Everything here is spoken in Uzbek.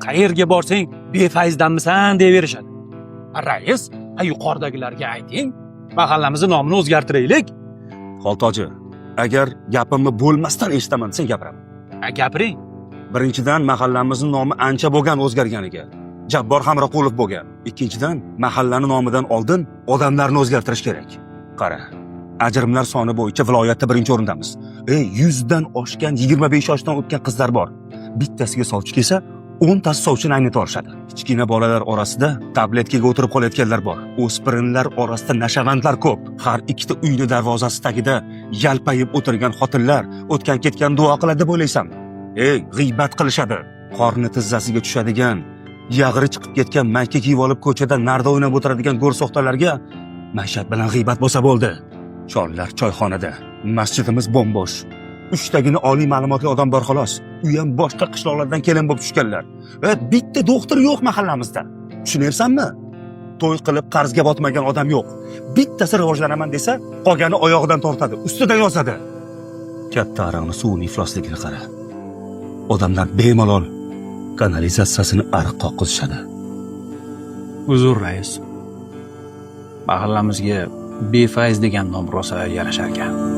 qayerga borsang befayzdanmisan deyaverishadi. Rais, yuqoridagilarga ayting, mahallamizni nomini o'zgartiraylik. Xoltoji, agar gapimni bo'lmasdan eshitaman sen gapiraman. Gapiring. Birinchidan, mahallamizning nomi ancha bo'lgan o'zgarganiga. Jabbor Hamroqulov bo'lgan. Ikkinchidan, mahallani nomidan oldin odamlarni o'zgartirish kerak. Qara, ajrimlar soni bo'yicha viloyatda birinchi o'rindamiz. 100 dan oshgan 25 yoshdan o'tgan qizlar bor. Bittasiga sovchi kelsa, 10 tasi sovchini aynita olishadi. Kichkina bolalar orasida tabletkaga o'tirib qolayotganlar bor. O'spirinlar orasida nashavandlar ko'p. Har ikkita uyni darvozasi tagida yalpayib o'tirgan xotinlar o'tgan ketgan duo qiladi deb o'ylaysanmi? G'iybat qilishadi. Qorni tizzasiga tushadigan, yag'ri chiqib ketgan mayka kiyib olib ko'chada narda o'ynab o'tiradigan go'rsoxtalarga maishat bilan g'iybat bo'lsa bo'ldi. Chollar choyxonada, masjidimiz bo'm-bo'sh. 3 tagina oliy ma'lumotli odam bor xolos. U ham boshqa qishloqlardan kelin bo'lib tushganlar. Bitta doktor yo'q mahallamizda. Tushunyapsanmi? To'y qilib qarzga botmagan odam yo'q. Bittasi rivojlanaman desa, qolgani oyog'idan tortadi, ustida yozadi. Katta ariqning suvini iflosligini qara. Odamlar bemalol kanalizatsiyasini ariq qoqizishadi. Uzr, rais. Mahallamizga befayz degan nom rosa yarashar ekan.